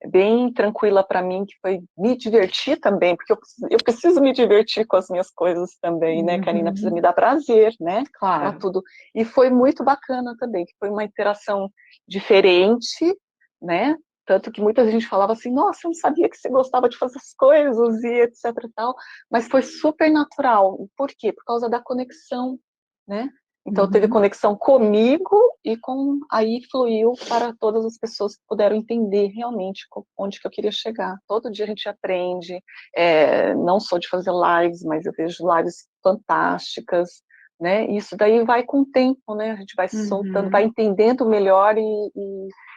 bem tranquila para mim, que foi me divertir também, porque eu preciso me divertir com as minhas coisas também, né, Karina, precisa me dar prazer, né,
claro,
para tudo. E foi muito bacana também, que foi uma interação diferente, né, tanto que muita gente falava assim, nossa, eu não sabia que você gostava de fazer as coisas e etc e tal, mas foi super natural. Por quê? Por causa da conexão, né? Então teve conexão comigo e aí fluiu para todas as pessoas que puderam entender realmente onde que eu queria chegar. Todo dia a gente aprende, não só de fazer lives, mas eu vejo lives fantásticas, né? Isso daí vai com o tempo, né? A gente vai soltando, vai entendendo melhor e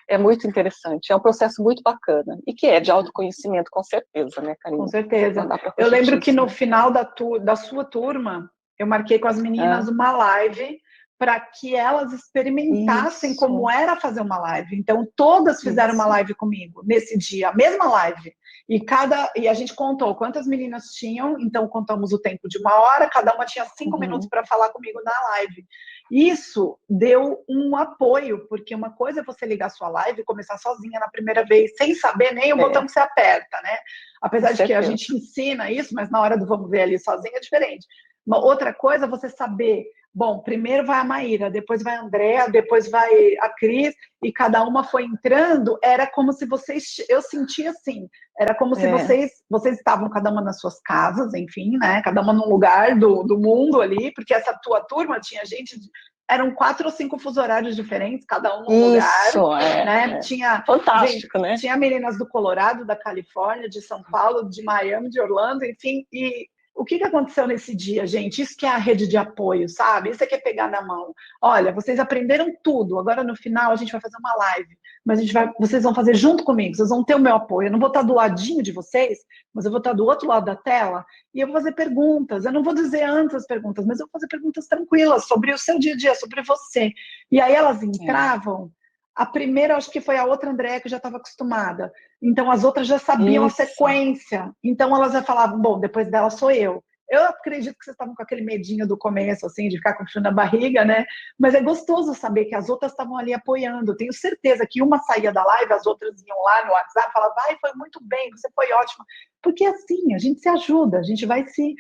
é muito interessante, é um processo muito bacana, e que é de autoconhecimento, com certeza, né, Karina?
Com certeza. Eu lembro que no final da sua turma, eu marquei com as meninas uma live para que elas experimentassem como era fazer uma live. Então, todas fizeram uma live comigo nesse dia, a mesma live. E a gente contou quantas meninas tinham, então contamos o tempo de 1 hora, cada uma tinha 5 minutos para falar comigo na live. Isso deu um apoio, porque uma coisa é você ligar sua live e começar sozinha na primeira vez, sem saber nem o botão que você aperta, né? Apesar de que a gente ensina isso, mas na hora do vamos ver ali sozinha é diferente. Uma outra coisa é você saber, bom, primeiro vai a Maíra, depois vai a Andréa, depois vai a Cris, e cada uma foi entrando, era como se vocês, eu sentia assim, era como se vocês estavam cada uma nas suas casas, enfim, né? Cada uma num lugar do mundo ali, porque essa tua turma tinha gente, eram 4 ou 5 fuso horários diferentes, cada um num lugar, né? Tinha
fantástico,
gente,
né?
Tinha meninas do Colorado, da Califórnia, de São Paulo, de Miami, de Orlando, enfim, e o que aconteceu nesse dia, gente? Isso que é a rede de apoio, sabe? Isso é que é pegar na mão. Olha, vocês aprenderam tudo. Agora, no final, a gente vai fazer uma live. Mas vocês vão fazer junto comigo. Vocês vão ter o meu apoio. Eu não vou estar do ladinho de vocês, mas eu vou estar do outro lado da tela e eu vou fazer perguntas. Eu não vou dizer antes as perguntas, mas eu vou fazer perguntas tranquilas sobre o seu dia a dia, sobre você. E aí elas entravam. A primeira, acho que foi a outra Andréa, que já estava acostumada. Então, as outras já sabiam a sequência. Então, elas já falavam, bom, depois dela sou eu. Eu acredito que vocês estavam com aquele medinho do começo, assim, de ficar com frio na barriga, né? Mas é gostoso saber que as outras estavam ali apoiando. Tenho certeza que uma saía da live, as outras iam lá no WhatsApp, falavam, vai, foi muito bem, você foi ótima. Porque assim, a gente se ajuda, a gente vai se...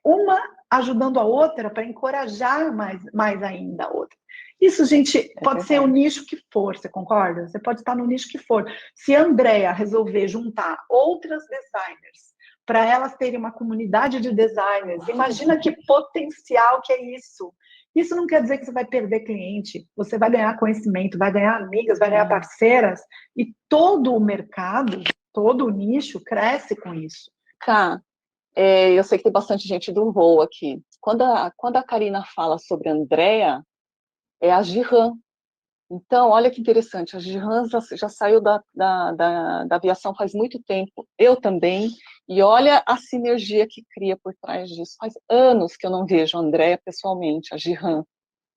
Uma ajudando a outra para encorajar mais ainda a outra. Isso, gente, pode ser o nicho que for, você concorda? Você pode estar no nicho que for. Se a Andréa resolver juntar outras designers para elas terem uma comunidade de designers, imagina que potencial que é isso. Isso não quer dizer que você vai perder cliente, você vai ganhar conhecimento, vai ganhar amigas, vai ganhar parceiras, e todo o mercado, todo o nicho cresce com isso.
Cá, eu sei que tem bastante gente do voo aqui. Quando a Karina fala sobre a Andréa, é a Giran. Então, olha que interessante, a Giran já saiu da aviação faz muito tempo, eu também, e olha a sinergia que cria por trás disso. Faz anos que eu não vejo a Andréa pessoalmente, a Giran,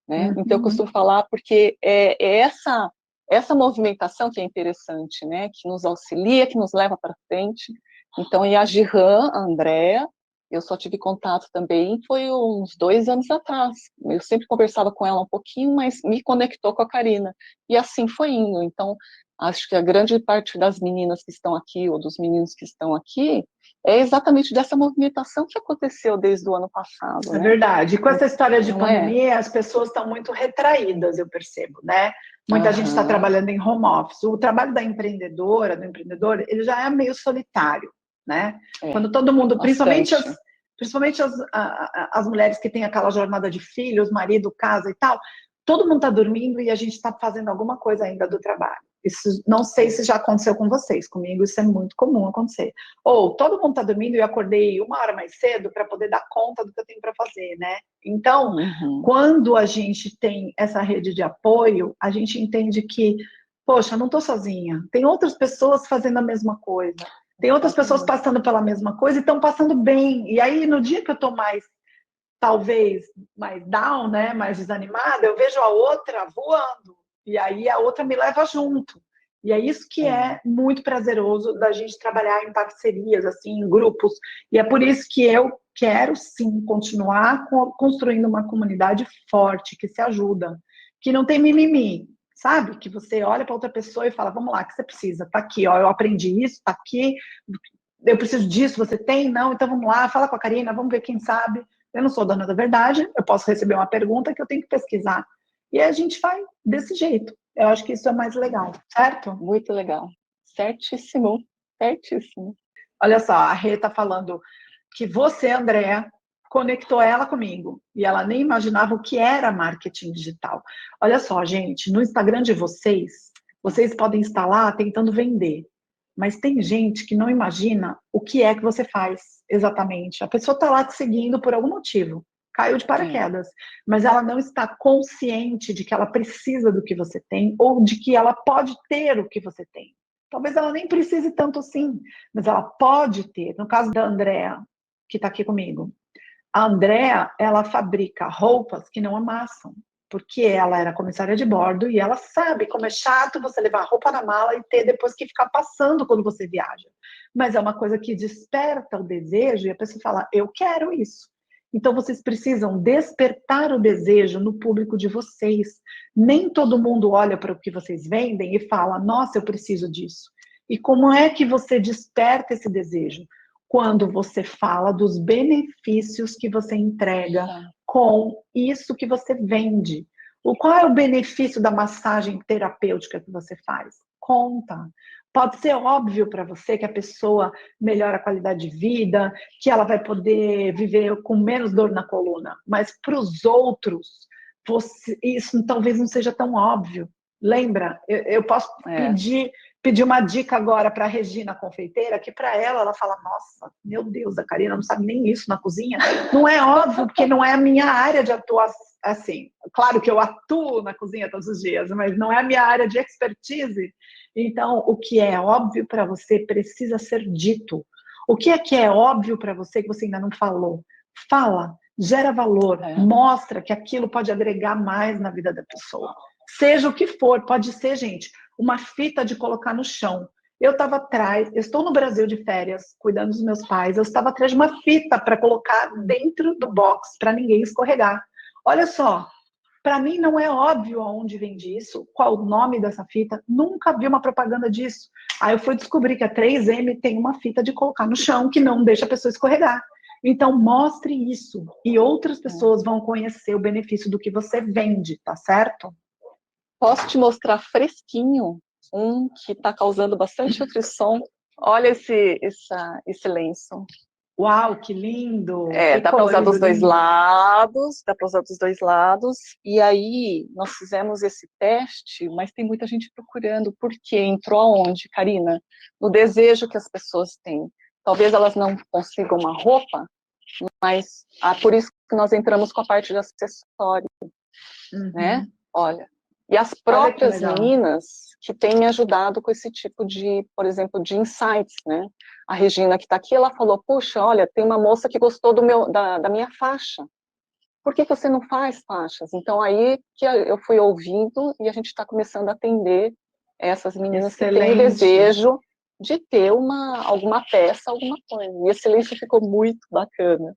né? Então, eu costumo falar porque é essa movimentação que é interessante, né? Que nos auxilia, que nos leva para frente. Então, e a Giran, a Andréa, eu só tive contato também, foi uns 2 anos atrás. Eu sempre conversava com ela um pouquinho, mas me conectou com a Karina. E assim foi indo. Então, acho que a grande parte das meninas que estão aqui, ou dos meninos que estão aqui, é exatamente dessa movimentação que aconteceu desde o ano passado.
É
né?
verdade. E com essa história de pandemia, as pessoas estão muito retraídas, eu percebo, né? Muita gente está trabalhando em home office. O trabalho da empreendedora, do empreendedor, ele já é meio solitário, né? Quando todo mundo, principalmente as mulheres que têm aquela jornada de filhos, marido, casa e tal, todo mundo está dormindo e a gente está fazendo alguma coisa ainda do trabalho. Isso não sei se já aconteceu com vocês, comigo isso é muito comum acontecer. Ou todo mundo está dormindo e eu acordei 1 hora mais cedo para poder dar conta do que eu tenho para fazer, né? Então, quando a gente tem essa rede de apoio, a gente entende que, poxa, não estou sozinha, tem outras pessoas fazendo a mesma coisa, tem outras pessoas passando pela mesma coisa e estão passando bem. E aí, no dia que eu estou talvez mais down, né, mais desanimada, eu vejo a outra voando, e aí a outra me leva junto. E é isso que é muito prazeroso da gente trabalhar em parcerias, assim, em grupos. E é por isso que eu quero, sim, continuar construindo uma comunidade forte, que se ajuda, que não tem mimimi, sabe? Que você olha para outra pessoa e fala, vamos lá, o que você precisa? Tá aqui, ó, eu aprendi isso, tá aqui, eu preciso disso, você tem? Não, então vamos lá, fala com a Karina, vamos ver quem sabe. Eu não sou dona da verdade, eu posso receber uma pergunta que eu tenho que pesquisar. E a gente vai desse jeito. Eu acho que isso é mais legal, certo?
Muito legal. Certíssimo, certíssimo.
Olha só, a Rê está falando que você, Andréa, conectou ela comigo. E ela nem imaginava o que era marketing digital. Olha só, gente, no Instagram de vocês podem estar lá tentando vender. Mas tem gente que não imagina o que é que você faz exatamente. A pessoa está lá te seguindo por algum motivo, caiu de paraquedas, mas ela não está consciente de que ela precisa do que você tem ou de que ela pode ter o que você tem. Talvez ela nem precise tanto assim, mas ela pode ter. No caso da Andréa, que está aqui comigo, a Andréa, ela fabrica roupas que não amassam, porque ela era comissária de bordo e ela sabe como é chato você levar roupa na mala e ter depois que ficar passando quando você viaja. Mas é uma coisa que desperta o desejo e a pessoa fala, eu quero isso. Então, vocês precisam despertar o desejo no público de vocês. Nem todo mundo olha para o que vocês vendem e fala, nossa, eu preciso disso. E como é que você desperta esse desejo? Quando você fala dos benefícios que você entrega com isso que você vende. Qual é o benefício da massagem terapêutica que você faz? Conta. Pode ser óbvio para você que a pessoa melhora a qualidade de vida, que ela vai poder viver com menos dor na coluna, mas para os outros, isso talvez não seja tão óbvio. Lembra? Eu posso pedir uma dica agora para a Regina, confeiteira, que para ela fala, nossa, meu Deus, a Karina não sabe nem isso na cozinha. Não é óbvio, porque não é a minha área de atuação. Assim, claro que eu atuo na cozinha todos os dias, mas não é a minha área de expertise. Então, o que é óbvio para você precisa ser dito. O que é óbvio para você que você ainda não falou? Fala, gera valor, mostra que aquilo pode agregar mais na vida da pessoa. Seja o que for, pode ser, gente, uma fita de colocar no chão. Eu estava atrás, eu estou no Brasil de férias, cuidando dos meus pais, eu estava atrás de uma fita para colocar dentro do box, para ninguém escorregar. Olha só, para mim não é óbvio aonde vende isso, qual o nome dessa fita, nunca vi uma propaganda disso. Aí eu fui descobrir que a 3M tem uma fita de colocar no chão que não deixa a pessoa escorregar. Então mostre isso e outras pessoas vão conhecer o benefício do que você vende, tá certo?
Posso te mostrar fresquinho um que está causando bastante frisson. Olha esse lenço.
Uau, que lindo!
Dá para usar dos dois lados, E aí, nós fizemos esse teste, mas tem muita gente procurando. Por quê? Entrou aonde, Karina? No desejo que as pessoas têm. Talvez elas não consigam uma roupa, mas por isso que nós entramos com a parte de acessório, né? Olha. E as próprias meninas que têm me ajudado com esse tipo de, por exemplo, de insights, né? A Regina que está aqui, ela falou, puxa, olha, tem uma moça que gostou da minha faixa. Por que você não faz faixas? Então, aí que eu fui ouvindo e a gente está começando a atender essas meninas que têm o desejo de ter alguma peça, alguma coisa. E esse lenço ficou muito bacana.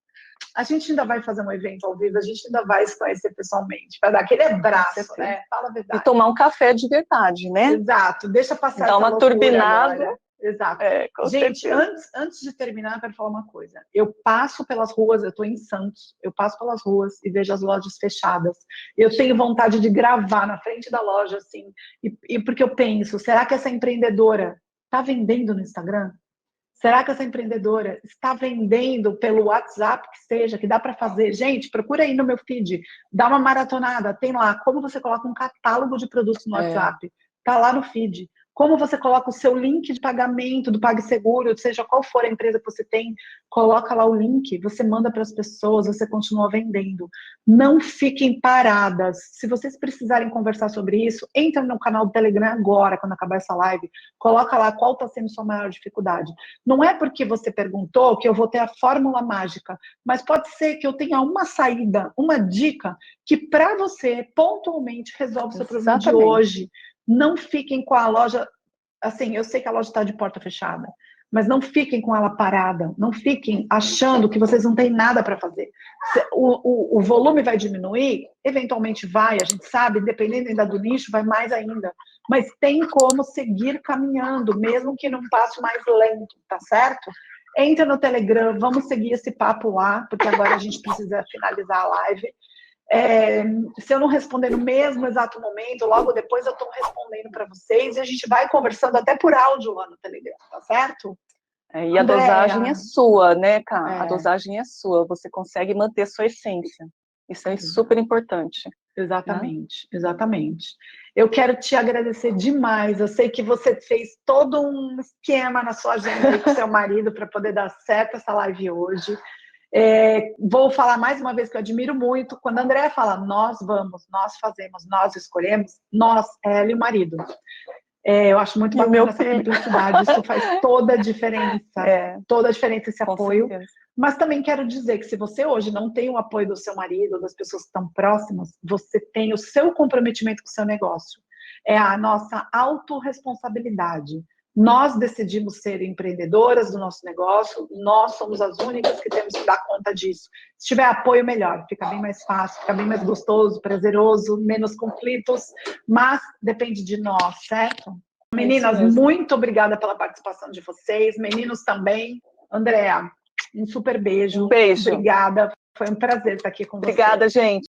A gente ainda vai fazer um evento ao vivo, a gente ainda vai se conhecer pessoalmente, para dar aquele abraço, né? Fala a verdade.
E tomar um café de verdade, né?
Exato, deixa passar
essa uma turbinada.
Agora. Exato. Gente, antes de terminar, eu quero falar uma coisa. Eu passo pelas ruas, eu estou em Santos, eu passo pelas ruas e vejo as lojas fechadas. Eu tenho vontade de gravar na frente da loja, assim, e porque eu penso, será que essa empreendedora está vendendo no Instagram? Será que essa empreendedora está vendendo pelo WhatsApp, que seja, que dá para fazer? Gente, procura aí no meu feed, dá uma maratonada, tem lá como você coloca um catálogo de produtos no WhatsApp, tá lá no feed. Como você coloca o seu link de pagamento do PagSeguro, seja qual for a empresa que você tem, coloca lá o link, você manda para as pessoas, você continua vendendo. Não fiquem paradas. Se vocês precisarem conversar sobre isso, entra no canal do Telegram agora, quando acabar essa live, coloca lá qual está sendo sua maior dificuldade. Não é porque você perguntou que eu vou ter a fórmula mágica, mas pode ser que eu tenha uma saída, uma dica, que para você, pontualmente, resolve o seu problema de hoje. Não fiquem com a loja, assim, eu sei que a loja está de porta fechada, mas não fiquem com ela parada, não fiquem achando que vocês não têm nada para fazer. O volume vai diminuir, eventualmente vai, a gente sabe, dependendo ainda do nicho, vai mais ainda, mas tem como seguir caminhando, mesmo que num passo mais lento, tá certo? Entra no Telegram, vamos seguir esse papo lá, porque agora a gente precisa finalizar a live. Se eu não responder no mesmo exato momento, logo depois eu estou respondendo para vocês e a gente vai conversando até por áudio lá no Telegram, tá certo?
E a dosagem é sua, né, Ká? A dosagem é sua, você consegue manter sua essência. Isso é super importante.
Exatamente, exatamente. Eu quero te agradecer demais. Eu sei que você fez todo um esquema na sua agenda aí com seu marido para poder dar certo essa live hoje. Vou falar mais uma vez que eu admiro muito quando a Andréa fala nós vamos, nós fazemos, nós escolhemos, nós, ela e o marido. Eu acho muito bacana essa cumplicidade, isso faz toda a diferença, toda a diferença esse apoio. Mas também quero dizer que se você hoje não tem o apoio do seu marido, das pessoas que estão próximas, você tem o seu comprometimento com o seu negócio. É a nossa autorresponsabilidade. Nós decidimos ser empreendedoras do nosso negócio, nós somos as únicas que temos que dar conta disso. Se tiver apoio, melhor, fica bem mais fácil, fica bem mais gostoso, prazeroso, menos conflitos, mas depende de nós, certo? Meninas, muito obrigada pela participação de vocês, meninos também. Andréa, um super beijo.
Um beijo.
Obrigada, foi um prazer estar aqui com vocês.
Obrigada, gente.